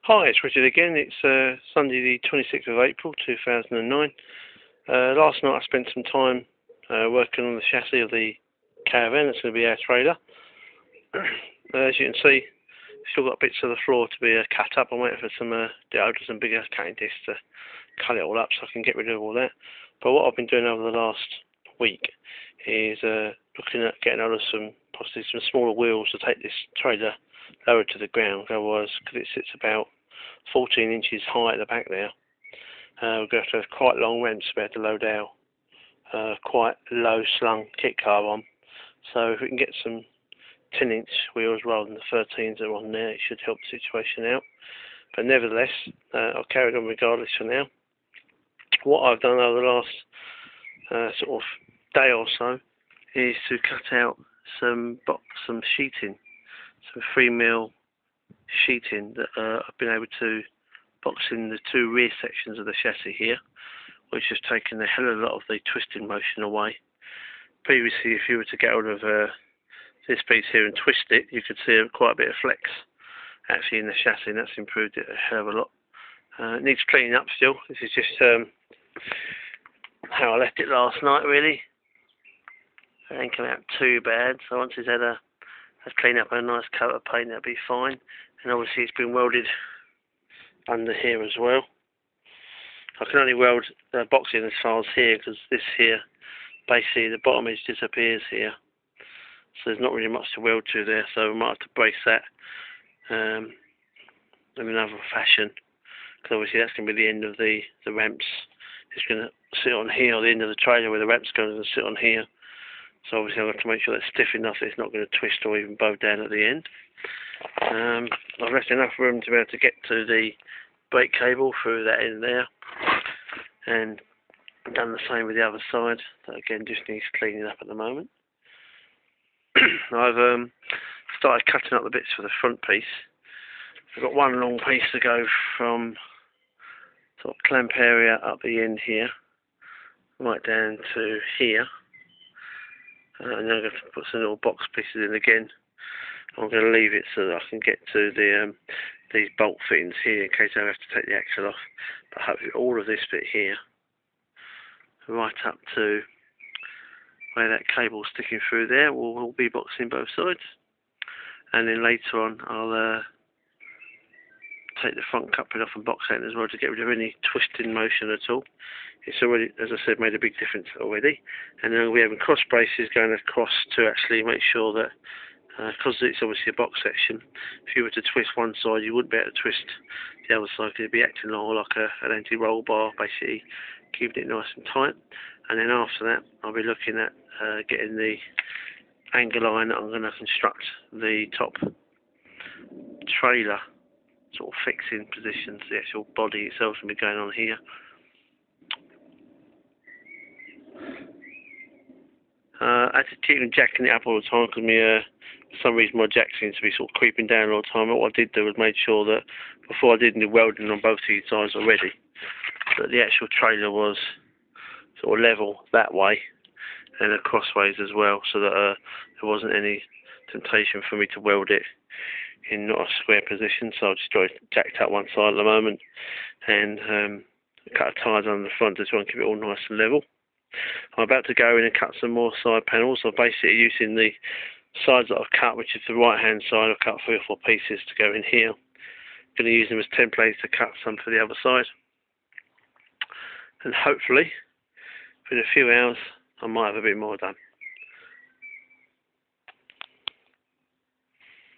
Hi, it's Richard again. It's Sunday the 26th of April 2009. Last night I spent some time working on the chassis of the caravan. It's going to be our trailer. As you can see, still got bits of the floor to be cut up. I'm waiting for some deodorants and bigger cutting discs to cut it all up so I can get rid of all that. But what I've been doing over the last week is looking at getting hold of possibly some smaller wheels to take this trailer lower to the ground. Otherwise, because it sits about 14 inches high at the back there, we're going to have quite long ramps to be able to load our quite low slung kit car on. So if we can get some 10-inch wheels rather than the 13s that are on there, it should help the situation out. But nevertheless, I'll carry on regardless for now. What I've done over the last sort of day or so is to cut out some sheeting, some 3mm sheeting that I've been able to box in the two rear sections of the chassis here, which has taken a hell of a lot of the twisting motion away. Previously, if you were to get hold of this piece here and twist it, you could see quite a bit of flex actually in the chassis, and that's improved it a hell of a lot. It needs cleaning up still. This is just how I left it last night, really. It ain't come out too bad, so once it's had a clean up and a nice coat of paint, that'll be fine. And obviously it's been welded under here as well. I can only weld the boxing as far as here, because this here, basically the bottom edge disappears here. So there's not really much to weld to there, so we might have to brace that in another fashion. Because obviously that's going to be the end of the ramps. It's going to sit on here, or the end of the trailer where the ramp's going to sit on here. So obviously I've got to make sure that's stiff enough that it's not going to twist or even bow down at the end. I've left enough room to be able to get to the brake cable through that end there, and done the same with the other side. That again just needs cleaning up at the moment. I've started cutting up the bits for the front piece. I've got one long piece to go from sort of clamp area up the end here, right down to here. And then I'm going to put some little box pieces in again. I'm going to leave it so that I can get to these bolt fittings here in case I have to take the axle off. But hopefully all of this bit here, right up to where that cable's sticking through there, will all be boxed in both sides. And then later on I'll take the front coupling off and box that in as well to get rid of any twisting motion at all. It's already, as I said, made a big difference already. And then we have cross braces going across to actually make sure that, because it's obviously a box section, if you were to twist one side, you wouldn't be able to twist the other side, because it'd be acting like an anti-roll bar, basically keeping it nice and tight. And then after that, I'll be looking at getting the angle line that I'm going to construct the top trailer sort of fixing positions. The actual body itself will be going on here. I had to keep jacking it up all the time because for some reason my jack seems to be sort of creeping down all the time. And what I did do was made sure that before I did any welding on both these sides already, that the actual trailer was sort of level that way and crossways as well, so that there wasn't any temptation for me to weld it in not a square position. So I've just got it jacked up one side at the moment, and cut a tires on the front as well and keep it all nice and level. I'm about to go in and cut some more side panels. I'm basically using the sides that I've cut, which is the right hand side. I've cut 3 or 4 pieces to go in here. I'm going to use them as templates to cut some for the other side. And hopefully, in a few hours, I might have a bit more done.